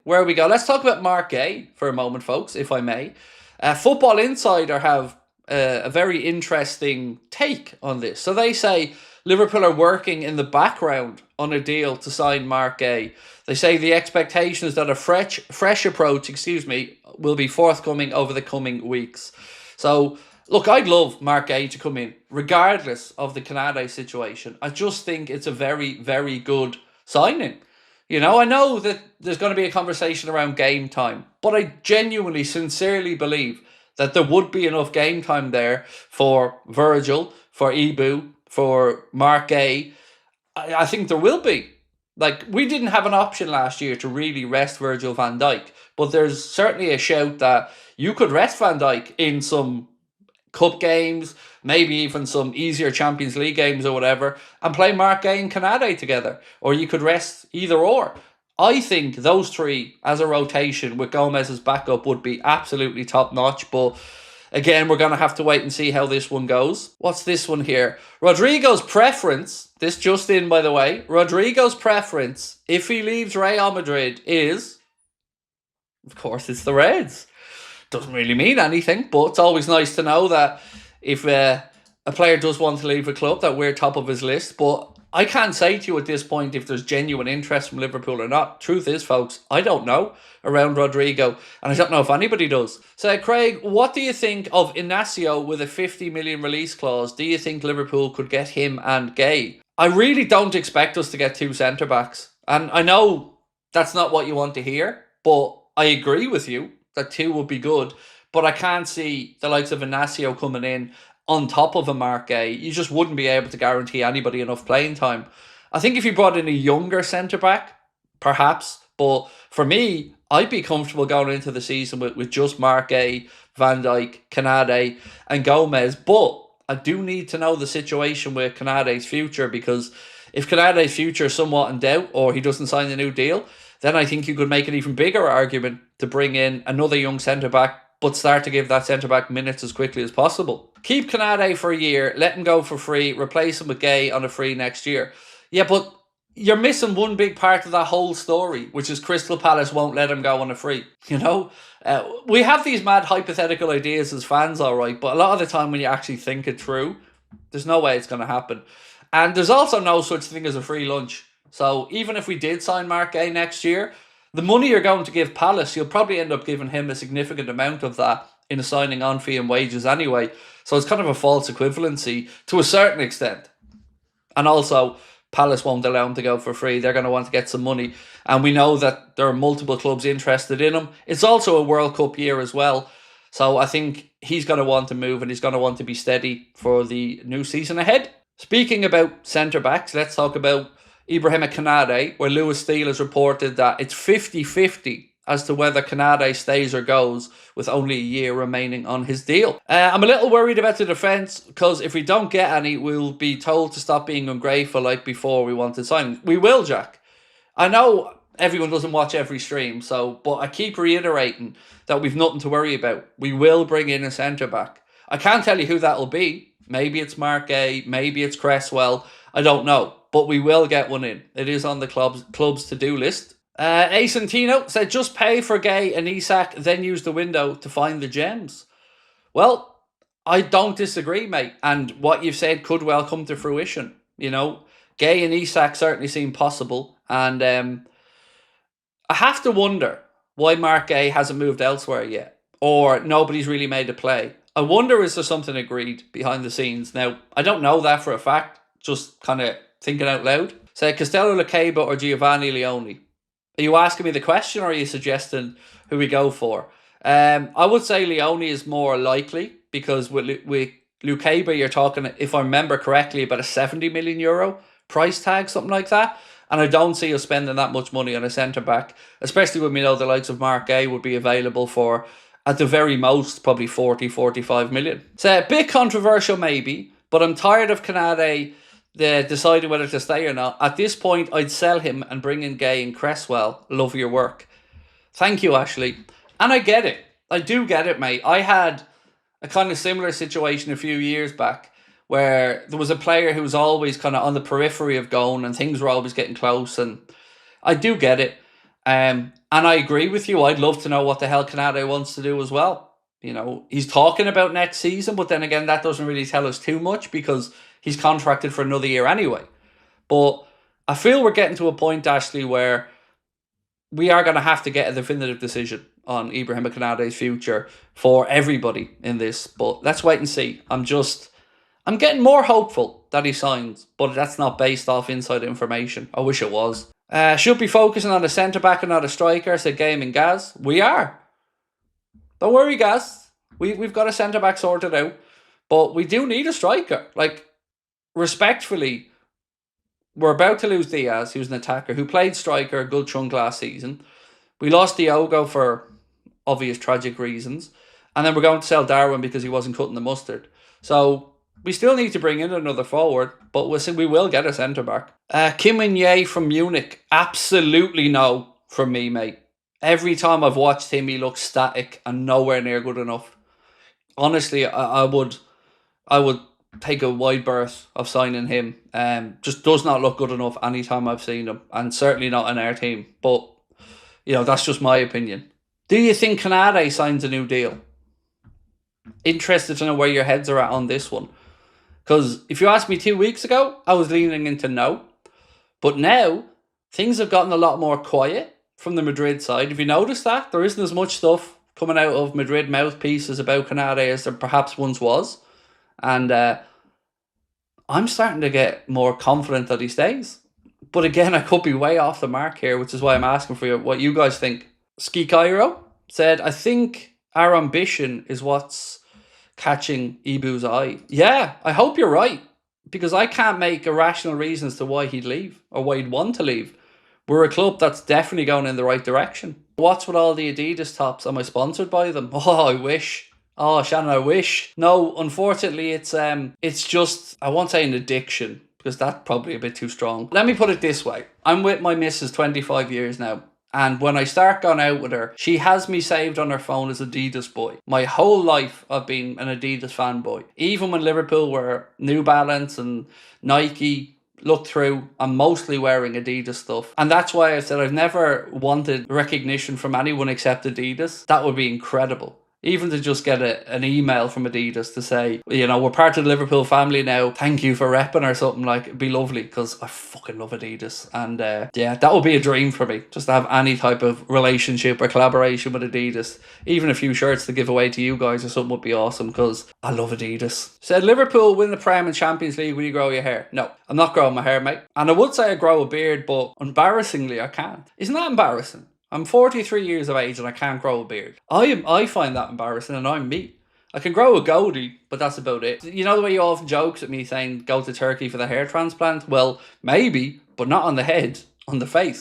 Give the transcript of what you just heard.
where we go. Let's talk about Mark Gay for a moment, folks, if I may. Football Insider have a very interesting take on this. So they say Liverpool are working in the background on a deal to sign Mark Gay. They say the expectation is that a fresh approach, will be forthcoming over the coming weeks. So, look, I'd love Mark Gay to come in, regardless of the Konate situation. I just think it's a very, very good signing. You know, I know that there's going to be a conversation around game time, but I genuinely, sincerely believe that there would be enough game time there for Virgil, for Ibu, for Mark Gay. I think there will be. Like, we didn't have an option last year to really rest Virgil van Dijk, but there's certainly a shout that you could rest Van Dijk in some cup games, maybe even some easier Champions League games or whatever, and play Mark Gay and Konate together. Or you could rest either or. I think those three as a rotation with Gomez's backup would be absolutely top notch, but again, we're going to have to wait and see how this one goes. What's this one here? Rodrigo's preference, this just in by the way, Rodrigo's preference, if he leaves Real Madrid, is, of course, it's the Reds. Doesn't really mean anything, but it's always nice to know that if a player does want to leave a club, that we're top of his list. But I can't say to you at this point if there's genuine interest from Liverpool or not. Truth is, folks, I don't know around Rodrigo, and I don't know if anybody does. So, Craig, what do you think of Inacio with a 50 million release clause? Do you think Liverpool could get him and Gay? I really don't expect us to get two centre-backs. And I know that's not what you want to hear, but I agree with you that two would be good. But I can't see the likes of Inacio coming in on top of a Mark Gay. You just wouldn't be able to guarantee anybody enough playing time. I think if you brought in a younger centre-back, perhaps. But for me, I'd be comfortable going into the season with just Mark Gay, Van Dijk, Konate and Gomez. But I do need to know the situation with Konate's future, because if Konate's future is somewhat in doubt or he doesn't sign a new deal, then I think you could make an even bigger argument to bring in another young centre-back, but start to give that centre-back minutes as quickly as possible. Keep Konate for a year, let him go for free, replace him with Gay on a free next year. Yeah, but you're missing one big part of that whole story, which is Crystal Palace won't let him go on a free. You know, we have these mad hypothetical ideas as fans, all right, but a lot of the time when you actually think it through, there's no way it's going to happen. And there's also no such thing as a free lunch. So even if we did sign Mark Gay next year, the money you're going to give Palace, you'll probably end up giving him a significant amount of that in a signing on fee and wages anyway. So it's kind of a false equivalency to a certain extent. And also, Palace won't allow him to go for free. They're going to want to get some money. And we know that there are multiple clubs interested in him. It's also a World Cup year as well. So I think he's going to want to move and he's going to want to be steady for the new season ahead. Speaking about centre-backs, let's talk about Ibrahima Konate, where Lewis Steele has reported that it's 50-50 as to whether Konate stays or goes with only a year remaining on his deal. I'm a little worried about the defence, because if we don't get any, we'll be told to stop being ungrateful like before we wanted signing. We will, Jack. I know everyone doesn't watch every stream, but I keep reiterating that we've nothing to worry about. We will bring in a centre-back. I can't tell you who that'll be. Maybe it's Mark Gay, maybe it's Cresswell. I don't know. But we will get one in. It is on the club's to-do list. Asantino said, just pay for Gay and Isak, then use the window to find the gems. Well, I don't disagree, mate. And what you've said could well come to fruition. You know, Gay and Isak certainly seem possible. And I have to wonder why Mark Gay hasn't moved elsewhere yet. Or nobody's really made a play. I wonder, is there something agreed behind the scenes? Now, I don't know that for a fact. Just kind of thinking out loud. Say Castello Lacaba or Giovanni Leone. Are you asking me the question, or are you suggesting who we go for? I would say Leone is more likely, because with Lacaba you're talking, if I remember correctly, about a 70 million euro price tag, something like that. And I don't see us spending that much money on a centre-back, especially when we know the likes of Mark Gay would be available for, at the very most, probably 40-45 million. So a bit controversial maybe, but I'm tired of Konate deciding whether to stay or not. At this point, I'd sell him and bring in Gay and Cresswell. Love your work. Thank you, Ashley. And I get it. I do get it, mate. I had a kind of similar situation a few years back where there was a player who was always kind of on the periphery of going and things were always getting close. And I do get it. And I agree with you. I'd love to know what the hell Konate wants to do as well. You know, he's talking about next season, but then again, that doesn't really tell us too much because he's contracted for another year anyway. But I feel we're getting to a point, Ashley, where we are going to have to get a definitive decision on Ibrahim Konate's future for everybody in this. But let's wait and see. I'm getting more hopeful that he signs, but that's not based off inside information. I wish it was. Should be focusing on a centre-back and not a striker, said Gaming Gaz. We are. Don't worry, Gaz. We've got a centre-back sorted out. But we do need a striker. Like, respectfully, we're about to lose Diaz, who's an attacker, who played striker a good chunk last season. We lost Diogo for obvious tragic reasons. And then we're going to sell Darwin because he wasn't cutting the mustard. So we still need to bring in another forward, but we will get a centre-back. Kim Min-jae from Munich. Absolutely no from me, mate. Every time I've watched him, he looks static and nowhere near good enough. Honestly, I would take a wide berth of signing him. Just does not look good enough anytime I've seen him, and certainly not in our team. But, you know, that's just my opinion. Do you think Konate signs a new deal? Interested to know where your heads are at on this one. Because if you asked me 2 weeks ago, I was leaning into no. But now, things have gotten a lot more quiet from the Madrid side. Have you noticed that? There isn't as much stuff coming out of Madrid mouthpieces about Konate as there perhaps once was. And I'm starting to get more confident that he stays. But again, I could be way off the mark here, which is why I'm asking for what you guys think. Ski Cairo said, I think our ambition is what's catching Ibu's eye. Yeah, I hope you're right. Because I can't make irrational reasons to why he'd leave or why he'd want to leave. We're a club that's definitely going in the right direction. What's with all the Adidas tops? Am I sponsored by them? Oh, I wish. Oh, Shannon, I wish. No, unfortunately, it's just, I won't say an addiction, because that's probably a bit too strong. Let me put it this way. I'm with my missus 25 years now. And when I start going out with her, she has me saved on her phone as Adidas boy. My whole life I've been an Adidas fanboy. Even when Liverpool were New Balance and Nike, look through, I'm mostly wearing Adidas stuff. And that's why I said I've never wanted recognition from anyone except Adidas. That would be incredible. Even to just get an email from Adidas to say, you know, we're part of the Liverpool family now. Thank you for repping or something, like, it'd be lovely because I fucking love Adidas. And yeah, that would be a dream for me, just to have any type of relationship or collaboration with Adidas. Even a few shirts to give away to you guys or something would be awesome because I love Adidas. Said Liverpool win the Prem and Champions League when you grow your hair. No, I'm not growing my hair, mate. And I would say I grow a beard, but embarrassingly I can't. Isn't that embarrassing? I'm 43 years of age and I can't grow a beard. I find that embarrassing, and I'm me. I can grow a goatee, but that's about it. You know the way you often jokes at me saying go to Turkey for the hair transplant? Well, maybe, but not on the head, on the face.